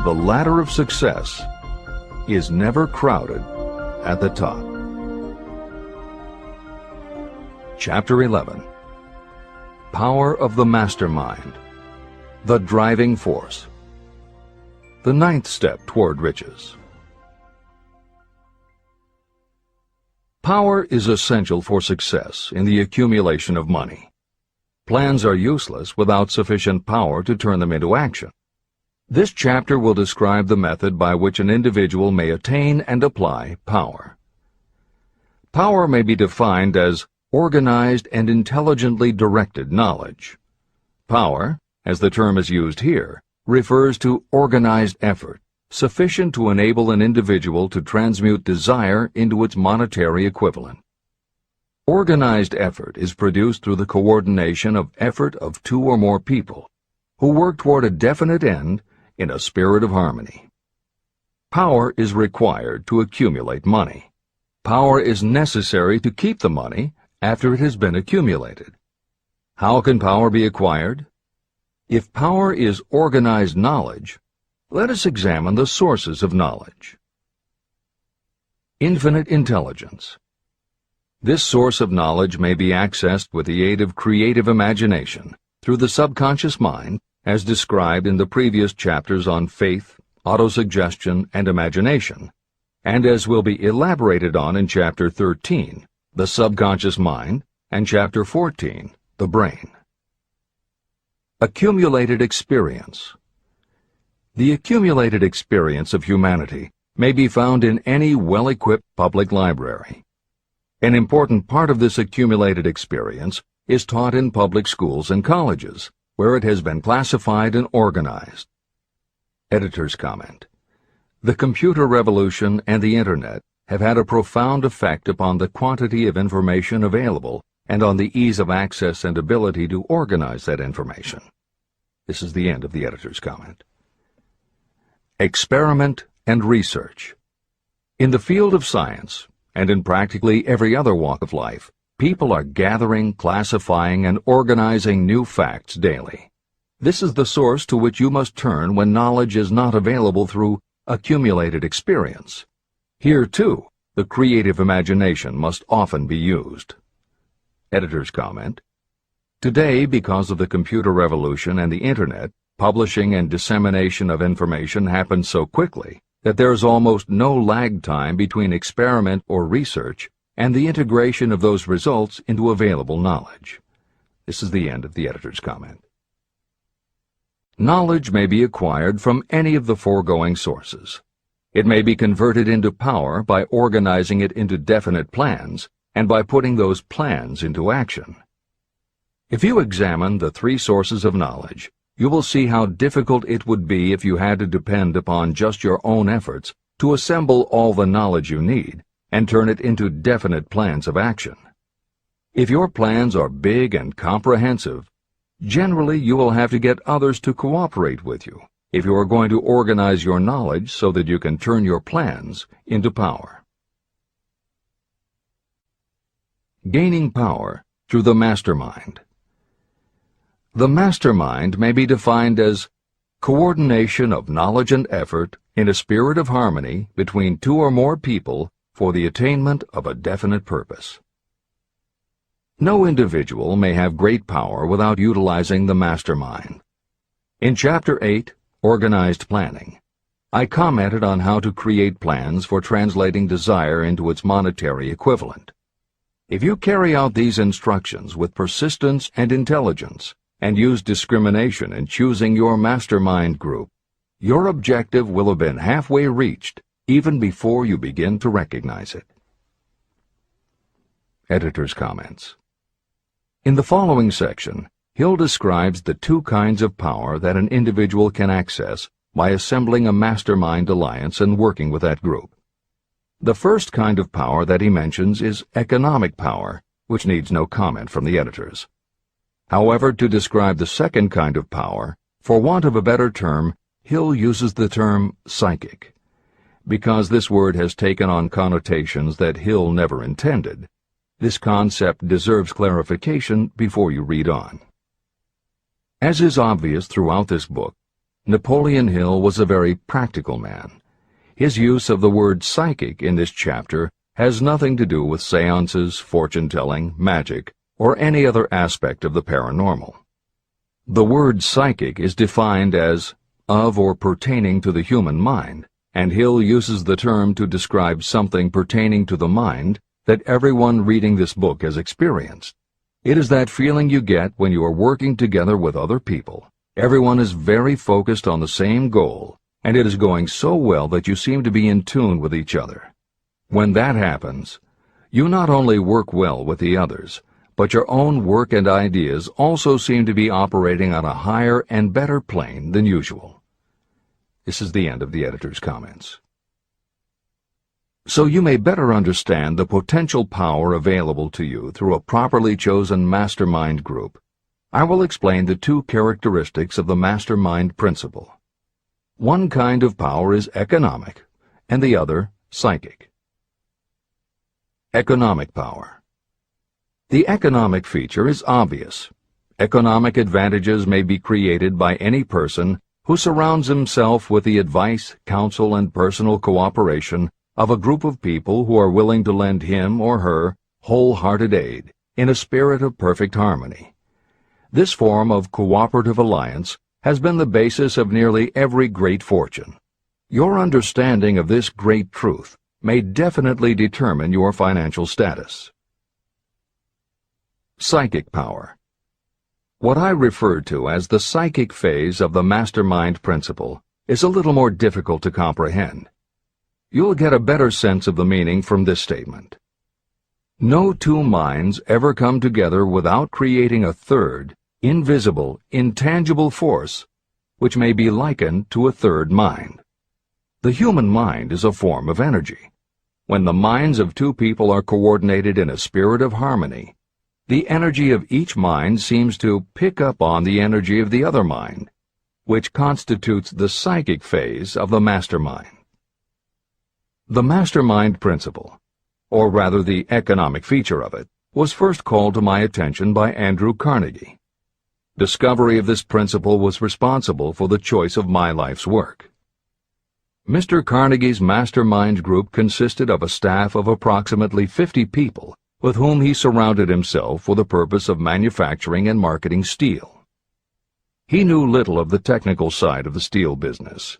the ladder of success is never crowded at the top. Chapter 11. Power of the Mastermind, the Driving Force. The ninth step toward riches. Power is essential for success in the accumulation of money. Plans are useless without sufficient power to turn them into action. This chapter will describe the method by which an individual may attain and apply power. Power may be defined as organized and intelligently directed knowledge. Power, as the term is used here, refers to organized effort, sufficient to enable an individual to transmute desire into its monetary equivalent. Organized effort is produced through the coordination of effort of two or more people, who work toward a definite end in a spirit of harmony. Power is required to accumulate money. Power is necessary to keep the money after it has been accumulated. How can power be acquired? If power is organized knowledge, let us examine the sources of knowledge. Infinite intelligence. This source of knowledge may be accessed with the aid of creative imagination through the subconscious mind, as described in the previous chapters on faith, autosuggestion, and imagination, and as will be elaborated on in Chapter 13, the subconscious mind, and Chapter 14, the brain. Accumulated experience. The accumulated experience of humanity may be found in any well-equipped public library. An important part of this accumulated experience is taught in public schools and colleges, where it has been classified and organized. Editor's comment. The computer revolution and the Internet have had a profound effect upon the quantity of information available and on the ease of access and ability to organize that information. This is the end of the editor's comment. Experiment and research. In the field of science, and in practically every other walk of life, people are gathering, classifying, and organizing new facts daily. This is the source to which you must turn when knowledge is not available through accumulated experience. Here, too, the creative imagination must often be used. Editor's comment. Today, because of the computer revolution and the Internet, publishing and dissemination of information happens so quickly that there is almost no lag time between experiment or research and the integration of those results into available knowledge. This is the end of the editor's comment. Knowledge may be acquired from any of the foregoing sources. It may be converted into power by organizing it into definite plans and by putting those plans into action. If you examine the three sources of knowledge, you will see how difficult it would be if you had to depend upon just your own efforts to assemble all the knowledge you need and turn it into definite plans of action. If your plans are big and comprehensive, generally you will have to get others to cooperate with you if you are going to organize your knowledge so that you can turn your plans into power. Gaining power through the mastermind. The mastermind may be defined as coordination of knowledge and effort in a spirit of harmony between two or more people for the attainment of a definite purpose. No individual may have great power without utilizing the mastermind. In Chapter 8, Organized Planning, I commented on how to create plans for translating desire into its monetary equivalent. If you carry out these instructions with persistence and intelligence, and use discrimination in choosing your mastermind group, your objective will have been halfway reached even before you begin to recognize it. Editor's comments. In the following section, Hill describes the two kinds of power that an individual can access by assembling a mastermind alliance and working with that group. The first kind of power that he mentions is economic power, which needs no comment from the editors. However, to describe the second kind of power, for want of a better term, Hill uses the term psychic. Because this word has taken on connotations that Hill never intended, this concept deserves clarification before you read on. As is obvious throughout this book, Napoleon Hill was a very practical man. His use of the word psychic in this chapter has nothing to do with seances, fortune-telling, magic, or any other aspect of the paranormal. The word psychic is defined as of or pertaining to the human mind, and Hill uses the term to describe something pertaining to the mind that everyone reading this book has experienced. It is that feeling you get when you are working together with other people. Everyone is very focused on the same goal, and it is going so well that you seem to be in tune with each other. When that happens, you not only work well with the others, but your own work and ideas also seem to be operating on a higher and better plane than usual. This is the end of the editor's comments. So you may better understand the potential power available to you through a properly chosen mastermind group, I will explain the two characteristics of the mastermind principle. One kind of power is economic, and the other psychic. Economic power. The economic feature is obvious. Economic advantages may be created by any person who surrounds himself with the advice, counsel, and personal cooperation of a group of people who are willing to lend him or her wholehearted aid in a spirit of perfect harmony. This form of cooperative alliance has been the basis of nearly every great fortune. Your understanding of this great truth may definitely determine your financial status. Psychic power. What I refer to as the psychic phase of the mastermind principle is a little more difficult to comprehend. You'll get a better sense of the meaning from this statement. No two minds ever come together without creating a third, invisible, intangible force, which may be likened to a third mind. The human mind is a form of energy. When the minds of two people are coordinated in a spirit of harmony, the energy of each mind seems to pick up on the energy of the other mind, which constitutes the psychic phase of the mastermind. The mastermind principle, or rather the economic feature of it, was first called to my attention by Andrew Carnegie. Discovery of this principle was responsible for the choice of my life's work. Mr. Carnegie's mastermind group consisted of a staff of approximately 50 people with whom he surrounded himself for the purpose of manufacturing and marketing steel. He knew little of the technical side of the steel business.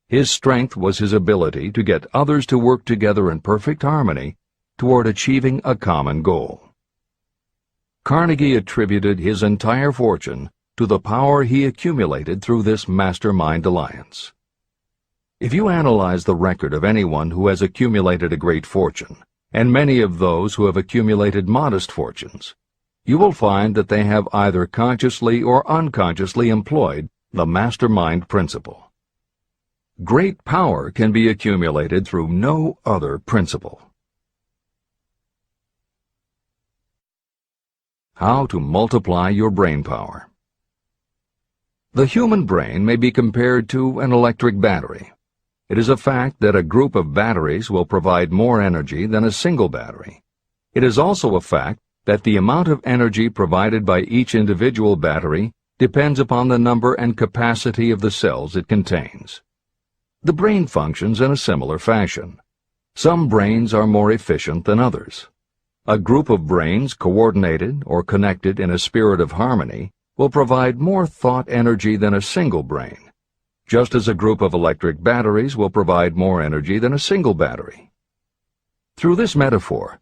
His strength was his ability to get others to work together in perfect harmony toward achieving a common goal. Carnegie attributed his entire fortune to the power he accumulated through this mastermind alliance. If you analyze the record of anyone who has accumulated a great fortune, and many of those who have accumulated modest fortunes, you will find that they have either consciously or unconsciously employed the mastermind principle. Great power can be accumulated through no other principle. How to multiply your brain power. The human brain may be compared to an electric battery. It is a fact that a group of batteries will provide more energy than a single battery. It is also a fact that the amount of energy provided by each individual battery depends upon the number and capacity of the cells it contains. The brain functions in a similar fashion. Some brains are more efficient than others. A group of brains coordinated or connected in a spirit of harmony will provide more thought energy than a single brain, just as a group of electric batteries will provide more energy than a single battery. Through this metaphor,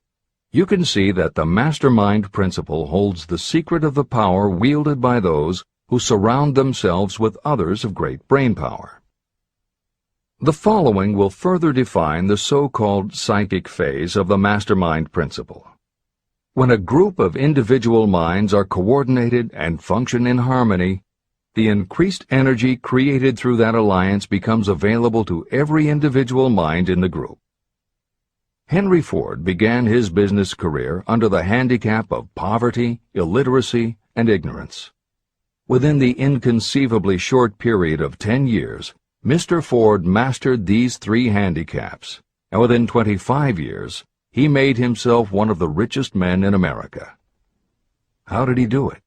you can see that the mastermind principle holds the secret of the power wielded by those who surround themselves with others of great brain power. The following will further define the so-called psychic phase of the mastermind principle. When a group of individual minds are coordinated and function in harmony, the increased energy created through that alliance becomes available to every individual mind in the group. Henry Ford began his business career under the handicap of poverty, illiteracy, and ignorance. Within the inconceivably short period of 10 years, Mr. Ford mastered these three handicaps, and within 25 years, he made himself one of the richest men in America. How did he do it?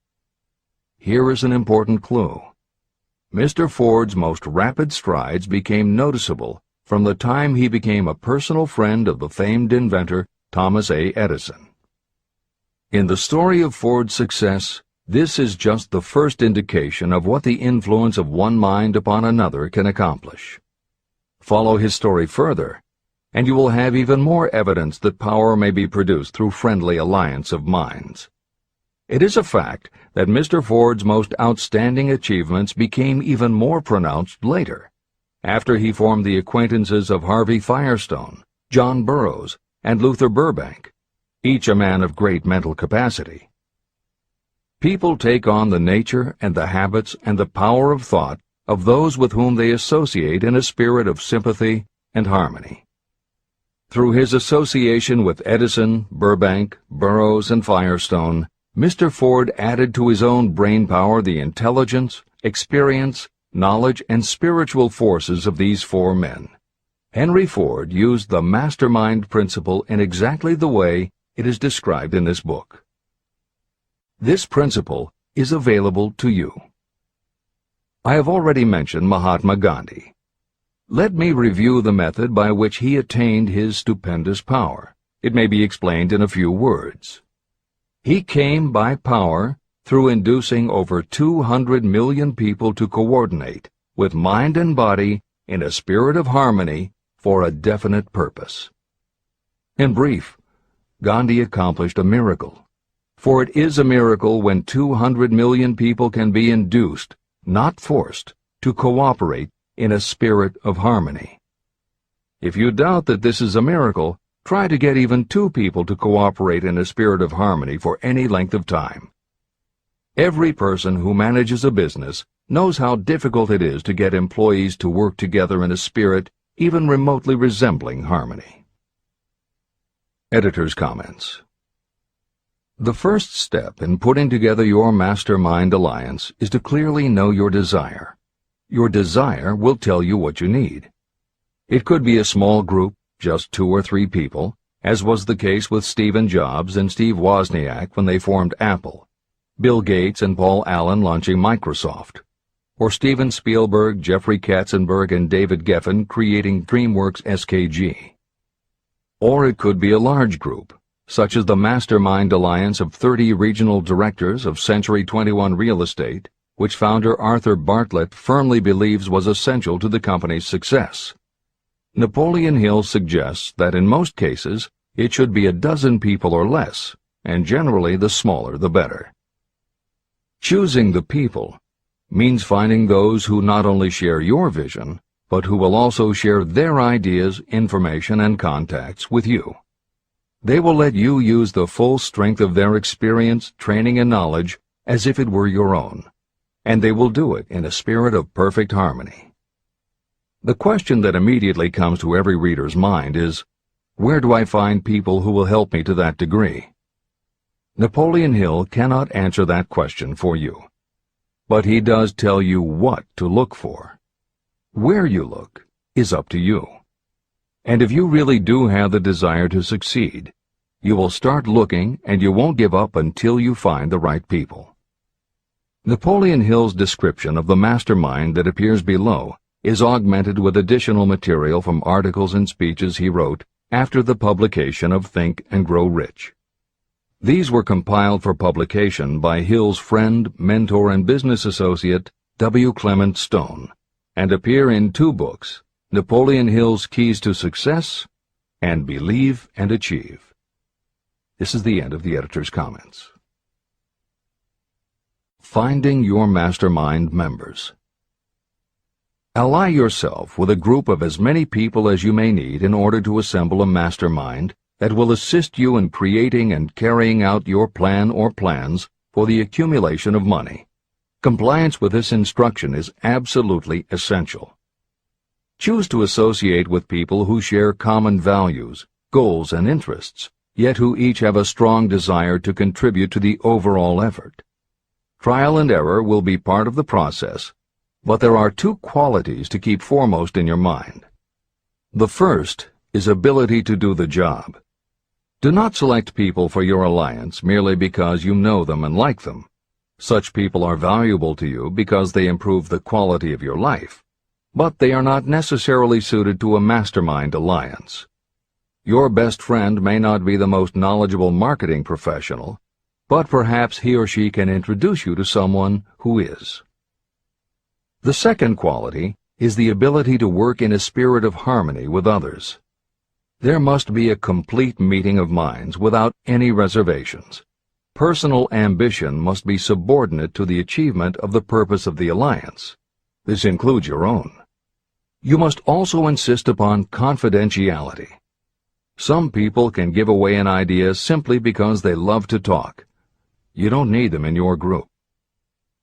Here is an important clue. Mr. Ford's most rapid strides became noticeable from the time he became a personal friend of the famed inventor Thomas A. Edison. In the story of Ford's success, this is just the first indication of what the influence of one mind upon another can accomplish. Follow his story further, and you will have even more evidence that power may be produced through friendly alliance of minds. It is a fact that Mr. Ford's most outstanding achievements became even more pronounced later, after he formed the acquaintances of Harvey Firestone, John Burroughs, and Luther Burbank, each a man of great mental capacity. People take on the nature and the habits and the power of thought of those with whom they associate in a spirit of sympathy and harmony. Through his association with Edison, Burbank, Burroughs, and Firestone, Mr. Ford added to his own brain power the intelligence, experience, knowledge, and spiritual forces of these four men. Henry Ford used the mastermind principle in exactly the way it is described in this book. This principle is available to you. I have already mentioned Mahatma Gandhi. Let me review the method by which he attained his stupendous power. It may be explained in a few words. He came by power through inducing over 200 million people to coordinate with mind and body in a spirit of harmony for a definite purpose. In brief, Gandhi accomplished a miracle. For it is a miracle when 200 million people can be induced, not forced, to cooperate in a spirit of harmony. If you doubt that this is a miracle, try to get even 2 people to cooperate in a spirit of harmony for any length of time. Every person who manages a business knows how difficult it is to get employees to work together in a spirit even remotely resembling harmony. Editor's comments. The first step in putting together your mastermind alliance is to clearly know your desire. Your desire will tell you what you need. It could be a small group, just 2 or 3 people, as was the case with Stephen Jobs and Steve Wozniak when they formed Apple, Bill Gates and Paul Allen launching Microsoft, or Steven Spielberg, Jeffrey Katzenberg, and David Geffen creating DreamWorks SKG. Or it could be a large group, such as the Mastermind Alliance of 30 regional directors of Century 21 Real Estate, which founder Arthur Bartlett firmly believes was essential to the company's success. Napoleon Hill suggests that in most cases it should be a dozen people or less, and generally the smaller the better. Choosing the people means finding those who not only share your vision, but who will also share their ideas, information, and contacts with you. They will let you use the full strength of their experience, training, and knowledge as if it were your own, and they will do it in a spirit of perfect harmony. The question that immediately comes to every reader's mind is, where do I find people who will help me to that degree? Napoleon Hill cannot answer that question for you, but he does tell you what to look for. Where you look is up to you. And if you really do have the desire to succeed, you will start looking and you won't give up until you find the right people. Napoleon Hill's description of the mastermind that appears below is augmented with additional material from articles and speeches he wrote after the publication of Think and Grow Rich. These were compiled for publication by Hill's friend, mentor, and business associate, W. Clement Stone, and appear in 2 books, Napoleon Hill's Keys to Success and Believe and Achieve. This is the end of the editor's comments. Finding your mastermind members. Ally yourself with a group of as many people as you may need in order to assemble a mastermind that will assist you in creating and carrying out your plan or plans for the accumulation of money. Compliance with this instruction is absolutely essential. Choose to associate with people who share common values, goals, and interests, yet who each have a strong desire to contribute to the overall effort. Trial and error will be part of the process, but there are 2 qualities to keep foremost in your mind. The first is ability to do the job. Do not select people for your alliance merely because you know them and like them. Such people are valuable to you because they improve the quality of your life, but they are not necessarily suited to a mastermind alliance. Your best friend may not be the most knowledgeable marketing professional, but perhaps he or she can introduce you to someone who is. The second quality is the ability to work in a spirit of harmony with others. There must be a complete meeting of minds without any reservations. Personal ambition must be subordinate to the achievement of the purpose of the alliance. This includes your own. You must also insist upon confidentiality. Some people can give away an idea simply because they love to talk. You don't need them in your group.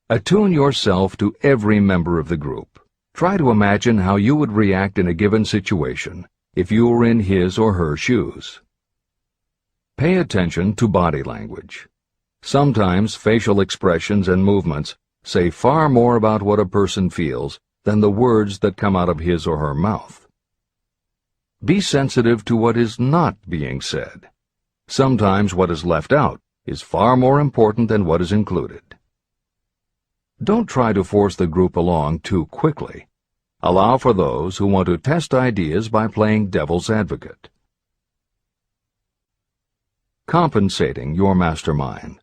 Attune yourself to every member of the group. Try to imagine how you would react in a given situation if you were in his or her shoes. Pay attention to body language. Sometimes facial expressions and movements say far more about what a person feels than the words that come out of his or her mouth. Be sensitive to what is not being said. Sometimes what is left out is far more important than what is included. Don't try to force the group along too quickly. Allow for those who want to test ideas by playing devil's advocate. Compensating your mastermind.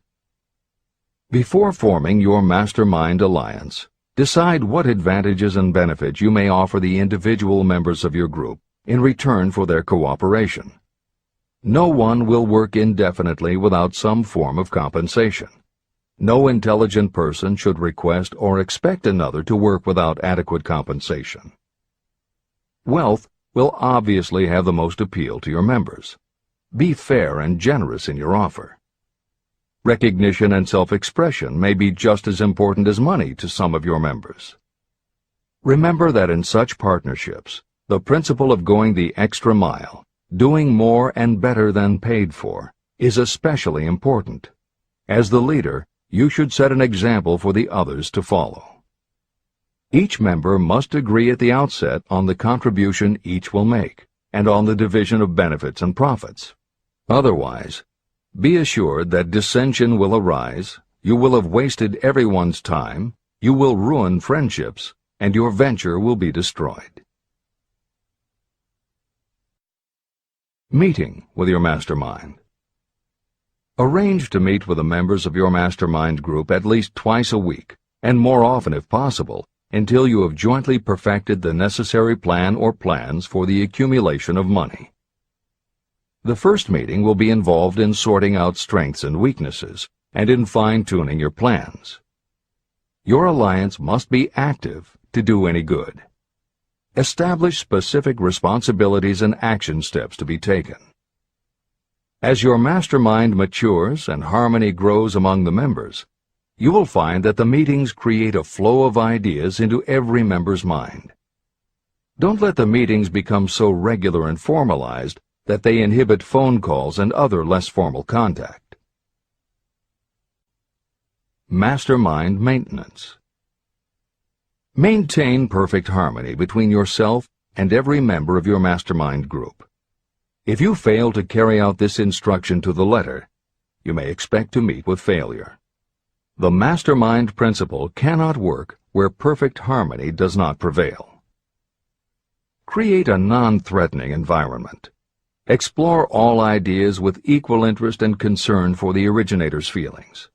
Before forming your mastermind alliance, decide what advantages and benefits you may offer the individual members of your group in return for their cooperation. No one will work indefinitely without some form of compensation. No intelligent person should request or expect another to work without adequate compensation. Wealth will obviously have the most appeal to your members. Be fair and generous in your offer. Recognition and self-expression may be just as important as money to some of your members. Remember that in such partnerships, the principle of going the extra mile, doing more and better than paid for, is especially important. As the leader, you should set an example for the others to follow. Each member must agree at the outset on the contribution each will make, and on the division of benefits and profits. Otherwise, be assured that dissension will arise, you will have wasted everyone's time, you will ruin friendships, and your venture will be destroyed. Meeting with your mastermind. Arrange to meet with the members of your mastermind group at least twice a week, and more often if possible, until you have jointly perfected the necessary plan or plans for the accumulation of money. The first meeting will be involved in sorting out strengths and weaknesses, and in fine-tuning your plans. Your alliance must be active to do any good. Establish specific responsibilities and action steps to be taken. As your mastermind matures and harmony grows among the members, you will find that the meetings create a flow of ideas into every member's mind. Don't let the meetings become so regular and formalized that they inhibit phone calls and other less formal contact. Mastermind maintenance. Maintain perfect harmony between yourself and every member of your mastermind group. If you fail to carry out this instruction to the letter, you may expect to meet with failure. The mastermind principle cannot work where perfect harmony does not prevail. Create a non-threatening environment. Explore all ideas with equal interest and concern for the originator's feelings.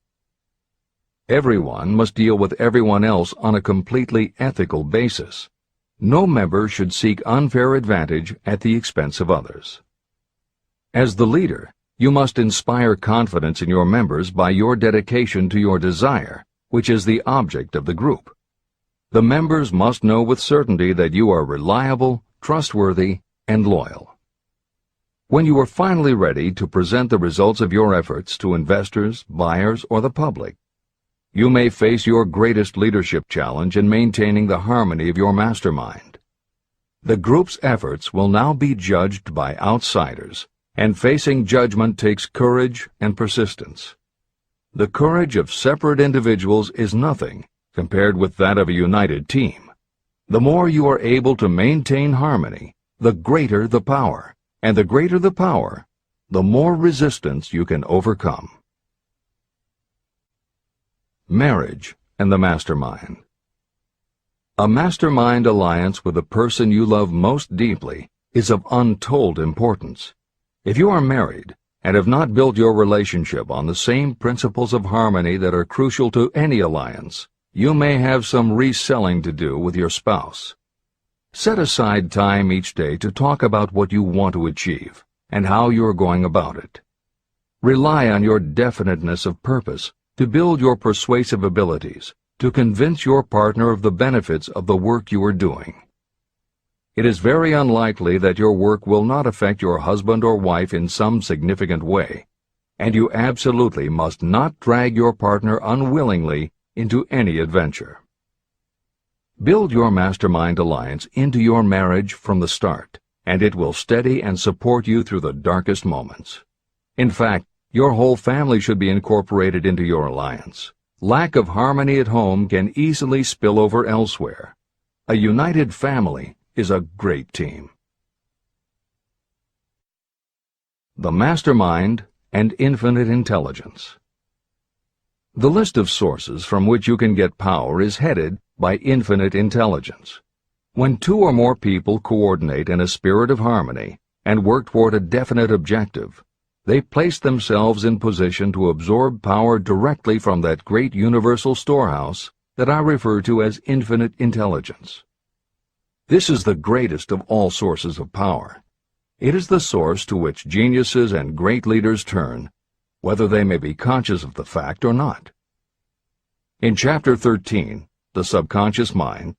Everyone must deal with everyone else on a completely ethical basis. No member should seek unfair advantage at the expense of others. As the leader, you must inspire confidence in your members by your dedication to your desire, which is the object of the group. The members must know with certainty that you are reliable, trustworthy, and loyal. When you are finally ready to present the results of your efforts to investors, buyers, or the public, you may face your greatest leadership challenge in maintaining the harmony of your mastermind. The group's efforts will now be judged by outsiders, and facing judgment takes courage and persistence. The courage of separate individuals is nothing compared with that of a united team. The more you are able to maintain harmony, the greater the power, and the greater the power, the more resistance you can overcome. Marriage and the mastermind. A mastermind alliance with the person you love most deeply is of untold importance. If you are married and have not built your relationship on the same principles of harmony that are crucial to any alliance, you may have some reselling to do with your spouse. Set aside time each day to talk about what you want to achieve and how you are going about it. Rely on your definiteness of purpose to build your persuasive abilities, to convince your partner of the benefits of the work you are doing. It is very unlikely that your work will not affect your husband or wife in some significant way, and you absolutely must not drag your partner unwillingly into any adventure. Build your mastermind alliance into your marriage from the start, and it will steady and support you through the darkest moments. In fact, your whole family should be incorporated into your alliance. Lack of harmony at home can easily spill over elsewhere. A united family is a great team. The Mastermind and Infinite Intelligence. The list of sources from which you can get power is headed by infinite intelligence. When two or more people coordinate in a spirit of harmony and work toward a definite objective, they place themselves in position to absorb power directly from that great universal storehouse that I refer to as infinite intelligence. This is the greatest of all sources of power. It is the source to which geniuses and great leaders turn, whether they may be conscious of the fact or not. In Chapter 13, The Subconscious Mind,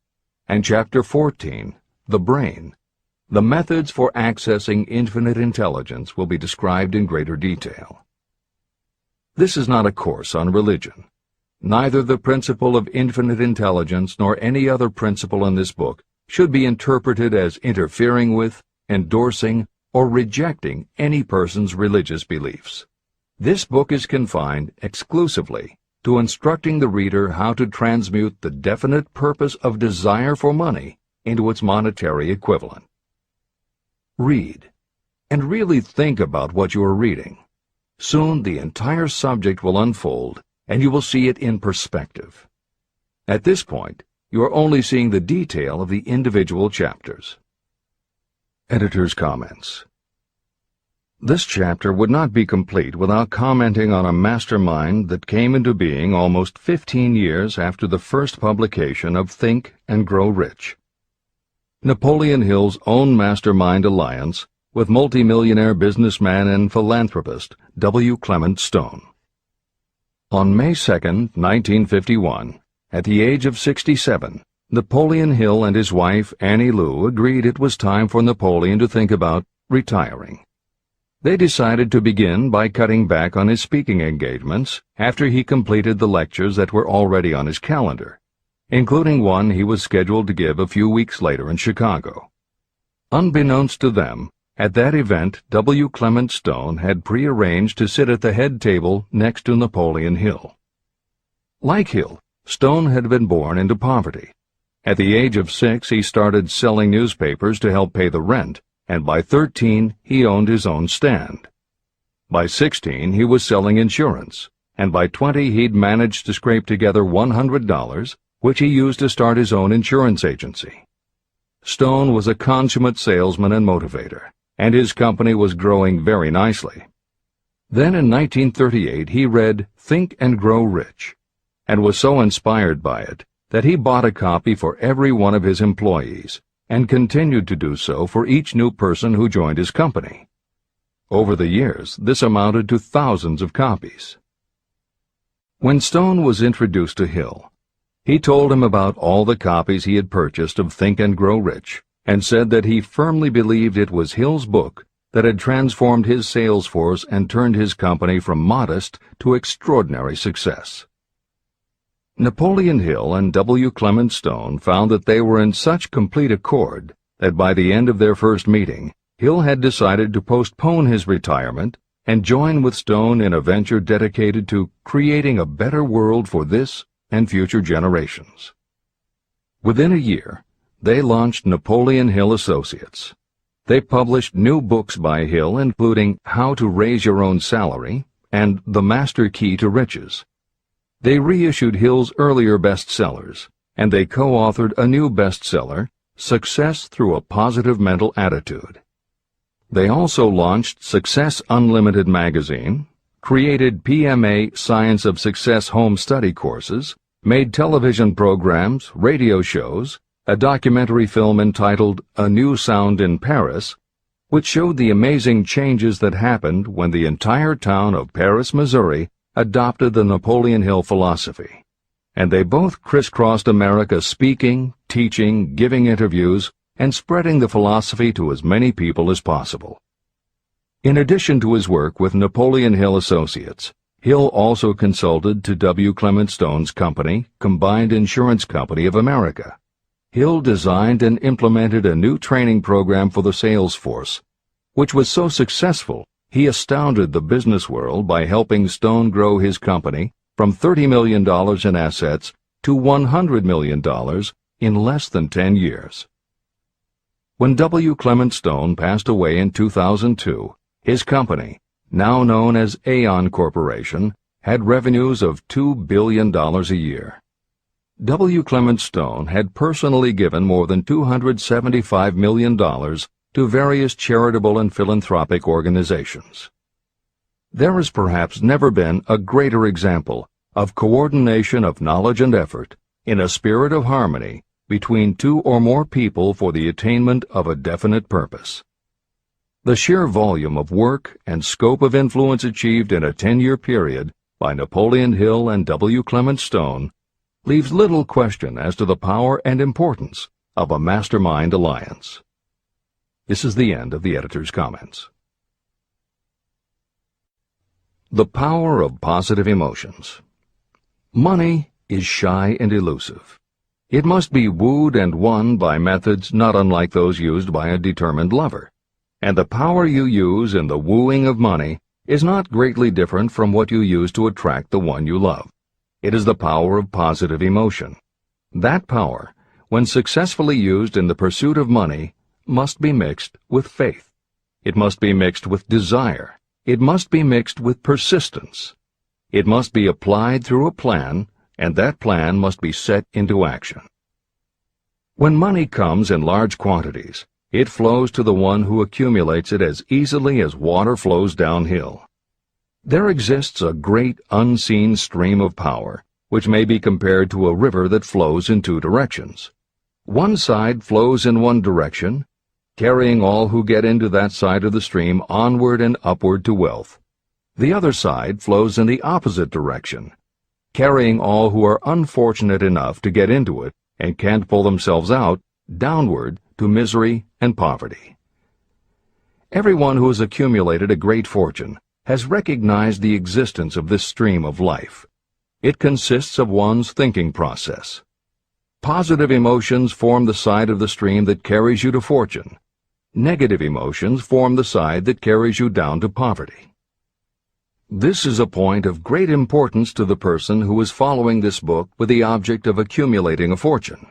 and Chapter 14, The Brain, the methods for accessing infinite intelligence will be described in greater detail. This is not a course on religion. Neither the principle of infinite intelligence nor any other principle in this book should be interpreted as interfering with, endorsing, or rejecting any person's religious beliefs. This book is confined exclusively to instructing the reader how to transmute the definite purpose of desire for money into its monetary equivalent. Read, and really think about what you are reading. Soon the entire subject will unfold, and you will see it in perspective. At this point, you are only seeing the detail of the individual chapters. Editor's comments. This chapter would not be complete without commenting on a mastermind that came into being almost 15 years after the first publication of Think and Grow Rich. Napoleon Hill's own mastermind alliance with multimillionaire businessman and philanthropist W. Clement Stone. On May 2, 1951, at the age of 67, Napoleon Hill and his wife Annie Lou agreed it was time for Napoleon to think about retiring. They decided to begin by cutting back on his speaking engagements after he completed the lectures that were already on his calendar, including one he was scheduled to give a few weeks later in Chicago. Unbeknownst to them, at that event W. Clement Stone had prearranged to sit at the head table next to Napoleon Hill. Like Hill, Stone had been born into poverty. At the age of 6, he started selling newspapers to help pay the rent, and by 13, he owned his own stand. By 16, he was selling insurance, and by 20, he'd managed to scrape together $100, which he used to start his own insurance agency. Stone was a consummate salesman and motivator, and his company was growing very nicely. Then in 1938, he read Think and Grow Rich, and was so inspired by it that he bought a copy for every one of his employees, and continued to do so for each new person who joined his company. Over the years, this amounted to thousands of copies. When Stone was introduced to Hill, he told him about all the copies he had purchased of Think and Grow Rich, and said that he firmly believed it was Hill's book that had transformed his sales force and turned his company from modest to extraordinary success. Napoleon Hill and W. Clement Stone found that they were in such complete accord that by the end of their first meeting, Hill had decided to postpone his retirement and join with Stone in a venture dedicated to creating a better world for this and future generations. Within a year, they launched Napoleon Hill Associates. They published new books by Hill, including How to Raise Your Own Salary and The Master Key to Riches. They reissued Hill's earlier bestsellers, and they co-authored a new bestseller, Success Through a Positive Mental Attitude. They also launched Success Unlimited magazine, created PMA Science of Success home study courses, made television programs, radio shows, a documentary film entitled A New Sound in Paris, which showed the amazing changes that happened when the entire town of Paris, Missouri, adopted the Napoleon Hill philosophy. And they both crisscrossed America speaking, teaching, giving interviews, and spreading the philosophy to as many people as possible. In addition to his work with Napoleon Hill Associates, Hill also consulted to W. Clement Stone's company, Combined Insurance Company of America. Hill designed and implemented a new training program for the sales force, which was so successful he astounded the business world by helping Stone grow his company from $30 million in assets to $100 million in less than 10 years. When W. Clement Stone passed away in 2002, his company, now known as Aon Corporation, had revenues of $2 billion a year. W. Clement Stone had personally given more than $275 million to various charitable and philanthropic organizations. There has perhaps never been a greater example of coordination of knowledge and effort in a spirit of harmony between two or more people for the attainment of a definite purpose. The sheer volume of work and scope of influence achieved in a 10-year period by Napoleon Hill and W. Clement Stone leaves little question as to the power and importance of a mastermind alliance. This is the end of the editor's comments. The power of positive emotions. Money is shy and elusive. It must be wooed and won by methods not unlike those used by a determined lover. And the power you use in the wooing of money is not greatly different from what you use to attract the one you love. It is the power of positive emotion. That power, when successfully used in the pursuit of money, must be mixed with faith. It must be mixed with desire. It must be mixed with persistence. It must be applied through a plan, and that plan must be set into action. When money comes in large quantities, it flows to the one who accumulates it as easily as water flows downhill. There exists a great unseen stream of power, which may be compared to a river that flows in two directions. One side flows in one direction, carrying all who get into that side of the stream onward and upward to wealth. The other side flows in the opposite direction, carrying all who are unfortunate enough to get into it and can't pull themselves out downward to misery and poverty. Everyone who has accumulated a great fortune has recognized the existence of this stream of life. It consists of one's thinking process. Positive emotions form the side of the stream that carries you to fortune. Negative emotions form the side that carries you down to poverty. This is a point of great importance to the person who is following this book with the object of accumulating a fortune.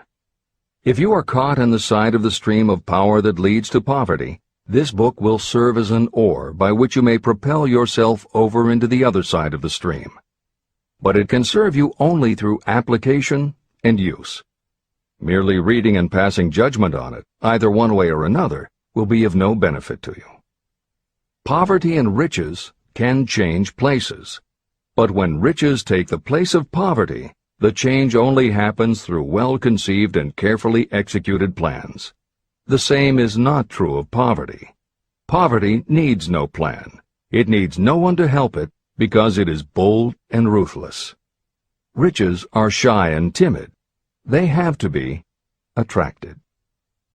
If you are caught in the side of the stream of power that leads to poverty, this book will serve as an oar by which you may propel yourself over into the other side of the stream. But it can serve you only through application and use. Merely reading and passing judgment on it, either one way or another, will be of no benefit to you. Poverty and riches can change places, but when riches take the place of poverty, the change only happens through well-conceived and carefully executed plans. The same is not true of poverty. Poverty needs no plan. It needs no one to help it because it is bold and ruthless. Riches are shy and timid. They have to be attracted.